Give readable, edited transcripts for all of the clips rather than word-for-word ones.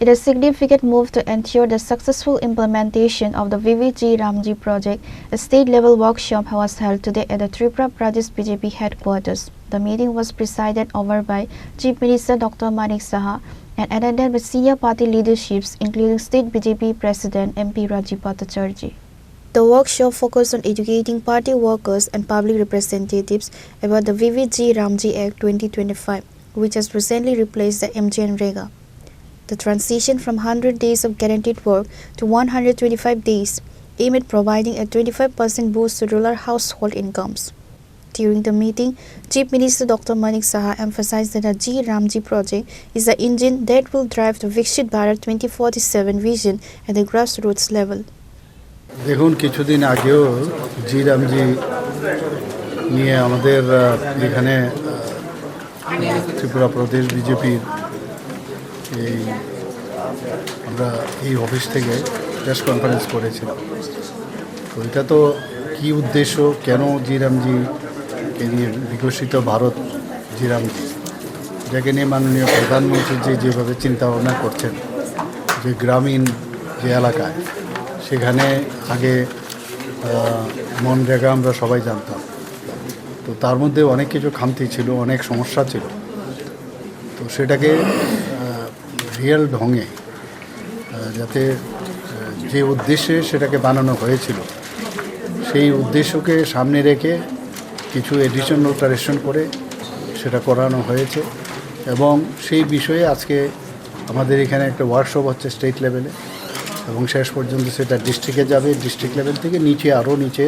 It is a significant move to ensure the successful implementation of the VVG Ramji project. A state-level workshop was held today at the Tripura Pradesh BJP headquarters. The meeting was presided over by Chief Minister Dr. Manik Saha and attended by senior party leaderships including State BJP President MP Rajiv Bhattacharjee. The workshop focused on educating party workers and public representatives about the VVG Ramji Act 2025, which has recently replaced the MGNREGA. The transition from 100 days of guaranteed work to 125 days aimed at providing a 25% boost to rural household incomes. During the meeting, Chief Minister Dr. Manik Saha emphasized that the G Ramji project is the engine that will drive the Viksit Bharat 2047 vision at the grassroots level. দেখুন কিছুদিন আগেও জি রামজি নিয়ে আমাদের এখানে ত্রিপুরা প্রদেশ বিজেপির আমরা এই office থেকে প্রেস কনফারেন্স করেছিলাম। তো এটা তো কী উদ্দেশ্য, কেন জি রামজিকে নিয়ে বিকশিত ভারত জি রামজি, যাকে নিয়ে মাননীয় প্রধানমন্ত্রী যেভাবে চিন্তাভাবনা করছেন, যে গ্রামীণ যে এলাকায় সেখানে আগে মনরেগা আমরা সবাই জানতাম, তো তার মধ্যে অনেক কিছু খামতি ছিল, অনেক সমস্যা ছিল। তো সেটাকে রিয়েল ঢঙে যাতে যে উদ্দেশ্যে সেটাকে বানানো হয়েছিল সেই উদ্দেশ্যকে সামনে রেখে কিছু এডিশন অল্টারেশন করে সেটা করানো হয়েছে। এবং সেই বিষয়ে আজকে আমাদের এখানে একটা ওয়ার্কশপ হচ্ছে স্টেট লেভেলে, এবং শেষ পর্যন্ত সেটা ডিস্ট্রিক্টে যাবে, ডিস্ট্রিক্ট লেভেল থেকে নিচে আরও নিচে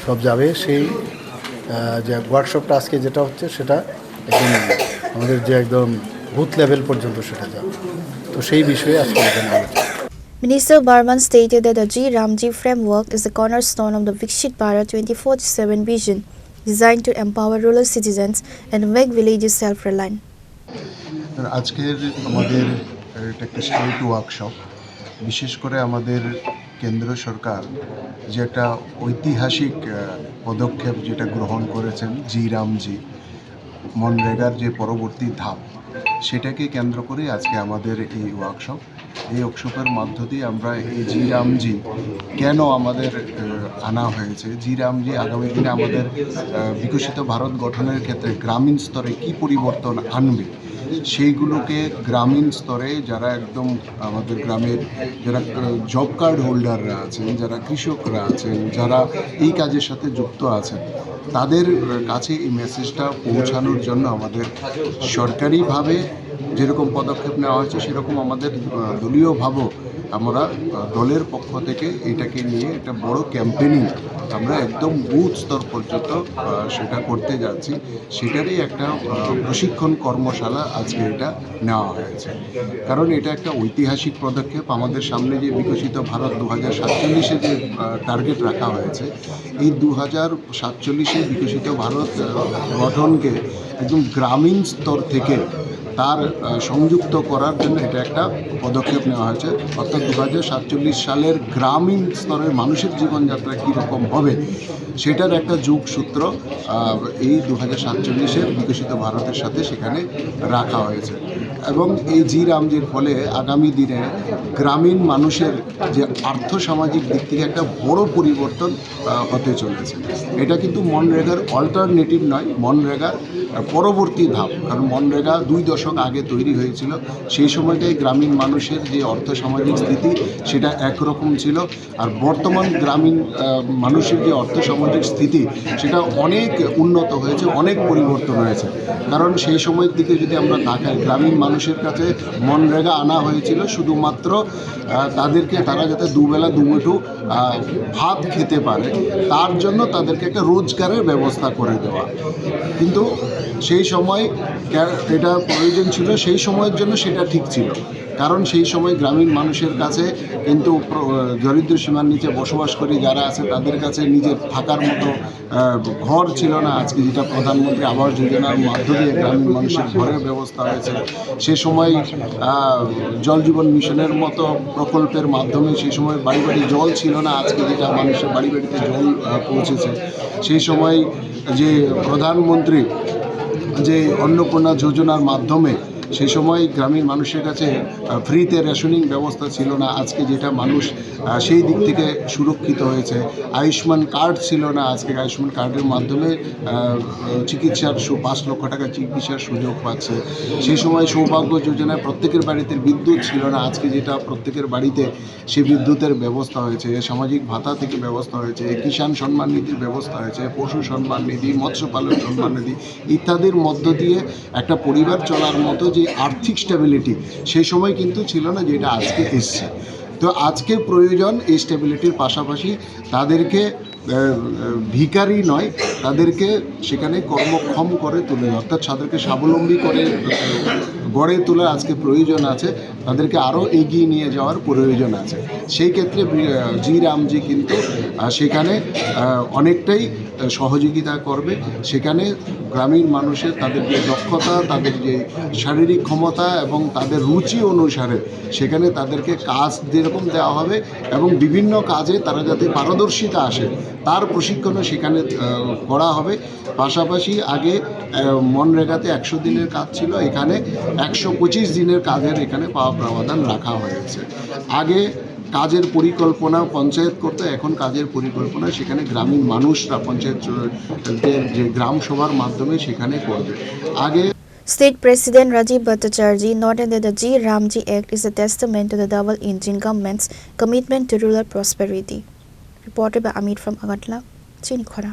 সব যাবে। সেই যে ওয়ার্কশপটা আজকে যেটা হচ্ছে সেটা একদম আমাদের যে একদম বুথ লেভেল পর্যন্ত সেটা যাবে। তো সেই বিষয়ে আজকে এখানে Minister Barman stated that the G Ramji framework is the cornerstone of the Viksit Bharat 2047 vision, designed to empower rural citizens and make villages self-reliant. আজকের আমাদের এটা একটা স্টেট ওয়ার্কশপ, বিশেষ করে আমাদের কেন্দ্র সরকার যে একটা ঐতিহাসিক পদক্ষেপ যেটা গ্রহণ করেছেন জি রামজি মনরেগার যে পরবর্তী ধাপ, সেটাকে কেন্দ্র করে আজকে আমাদের এই ওয়ার্কশপ। এই ওয়ার্কশপের মধ্য দিয়ে আমরা এই জি রামজি কেন আমাদের আনা হয়েছে, জি রামজি আগামী দিনে আমাদের বিকশিত ভারত গঠনের ক্ষেত্রে গ্রামীণ স্তরে কী পরিবর্তন আনবে, সেইগুলোকে গ্রামীণ স্তরে যারা একদম আমাদের গ্রামের যারা জব কার্ড হোল্ডাররা আছেন, যারা কৃষকরা আছেন, যারা এই কাজের সাথে যুক্ত আছেন, তাদের কাছে এই মেসেজটা পৌঁছানোর জন্য আমাদের সরকারিভাবে যেরকম পদক্ষেপ নেওয়া হয়েছে সেরকম আমাদের দলীয়ভাবেও আমরা দলের পক্ষ থেকে এটাকে নিয়ে একটা বড় ক্যাম্পেইনিং আমরা একদম বুথ স্তর পর্যন্ত সেটা করতে যাচ্ছি। সেটারই একটা প্রশিক্ষণ কর্মশালা আজকে এটা নেওয়া হয়েছে, কারণ এটা একটা ঐতিহাসিক পদক্ষেপ। আমাদের সামনে যে বিকশিত ভারত 2047-এ যে টার্গেট রাখা হয়েছে, এই 2047-এ বিকশিত ভারত গঠনকে একদম গ্রামীণ স্তর থেকে তার সংযুক্ত করার জন্য এটা একটা পদক্ষেপ নেওয়া হয়েছে। অর্থাৎ 2047 সালের গ্রামীণ স্তরের মানুষের জীবনযাত্রা কীরকম হবে সেটার একটা যোগসূত্র এই 2047-এর বিকশিত ভারতের সাথে সেখানে রাখা হয়েছে। এবং এই জি রামজির ফলে আগামী দিনে গ্রামীণ মানুষের যে আর্থসামাজিক দিক থেকে একটা বড় পরিবর্তন হতে চলেছে। এটা কিন্তু মনরেগার অল্টারনেটিভ নয়, মনরেগার পরবর্তী ধাপ। কারণ মনরেগা 2 দশক আগে তৈরি হয়েছিল, সেই সময়টাই গ্রামীণ মানুষের যে অর্থসামাজিক স্থিতি সেটা একরকম ছিল, আর বর্তমান গ্রামীণ মানুষের যে অর্থসামাজিক স্থিতি সেটা অনেক উন্নত হয়েছে, অনেক পরিবর্তন হয়েছে। কারণ সেই সময়ের দিকে যদি আমরা তাকাই, গ্রামীণ মানুষের কাছে মনরেগা আনা হয়েছিল শুধুমাত্র তারা যাতে দুবেলা দুমুঠো ভাত খেতে পারে তার জন্য তাদেরকে একটা রোজগারের ব্যবস্থা করে দেওয়া। কিন্তু সেই সময় এটা প্রয়োজন ছিল, সেই সময়ের জন্য সেটা ঠিক ছিল, কারণ সেই সময় গ্রামীণ মানুষের কাছে কিন্তু দরিদ্র সীমার নিচে বসবাস করে যারা আছে তাদের কাছে নিজের থাকার মতো ঘর ছিল না। আজকে যেটা প্রধানমন্ত্রী আবাস যোজনার মাধ্যমে গ্রামীণ মানুষের ঘরের ব্যবস্থা হয়েছে, সে সময় জল জীবন মিশনের মতো প্রকল্পের মাধ্যমে সেই সময় বাড়ি বাড়ি জল ছিল না, আজকে যেটা মানুষের বাড়ি বাড়িতে জল পৌঁছেছে। সেই সময় যে প্রধানমন্ত্রী যে অন্নপূর্ণা যোজনার মাধ্যমে সেই সময় গ্রামীণ মানুষের কাছে ফ্রিতে রেশনিং ব্যবস্থা ছিল না। আজকে যেটা মানুষ সেই দিক থেকে সুরক্ষিত হয়েছে। আয়ুষ্মান কার্ড ছিল না, আজকে আয়ুষ্মান কার্ডের মাধ্যমে চিকিৎসার 5 লক্ষ টাকা চিকিৎসার সুযোগ পাচ্ছে। সেই সময় সৌভাগ্য যোজনায় প্রত্যেকের বাড়িতে বিদ্যুৎ ছিল না, আজকে যেটা প্রত্যেকের বাড়িতে সেই বিদ্যুতের ব্যবস্থা হয়েছে। সামাজিক ভাতা থেকে ব্যবস্থা হয়েছে, কিষাণ সম্মান নিধির ব্যবস্থা হয়েছে, পশু সম্মান নিধি, মৎস্য পালন সম্মান নিধি ইত্যাদির মধ্য দিয়ে একটা পরিবার চলার মতো যে আর্থিক স্টেবিলিটি সেই সময় কিন্তু ছিল না, যেটা আজকে এসছে। তো আজকে প্রয়োজন এই স্টেবিলিটির পাশাপাশি তাদেরকে ভিখারি নয়, তাদেরকে সেখানে কর্মক্ষম করে তুলে, অর্থাৎ তাদেরকে স্বাবলম্বী করে গড়ে তোলার আজকে প্রয়োজন আছে, তাদেরকে আরও এগিয়ে নিয়ে যাওয়ার প্রয়োজন আছে। সেই ক্ষেত্রে জি রামজি কিন্তু সেখানে অনেকটাই সহযোগিতা করবে। সেখানে গ্রামীণ মানুষের তাদের যে দক্ষতা, তাদের যে শারীরিক ক্ষমতা এবং তাদের রুচি অনুসারে সেখানে তাদেরকে কাজ যেরকম দেওয়া হবে এবং বিভিন্ন কাজে তারা যাতে পারদর্শিতা আসে তার প্রশিক্ষণও সেখানে করা হবে। পাশাপাশি আগে মনরেগাতে 100 দিনের কাজ ছিল, এখানে 125 দিনের কাজের এখানে পাওয়া প্রাবধান রাখা হয়েছে। আগে কাজের পরিকল্পনা পঞ্চায়েত করতে, এখন কাজের পরিকল্পনা সেখানে গ্রামীণ মানুষরা পঞ্চায়েতের যে গ্রাম সভার মাধ্যমে সেখানে করবে। আগে State President Rajiv Bhattacharjee noted that the G Ramji Act is a testament to the double engine government's commitment to rural prosperity. Reported by Amit from Agartala, Chinikhara.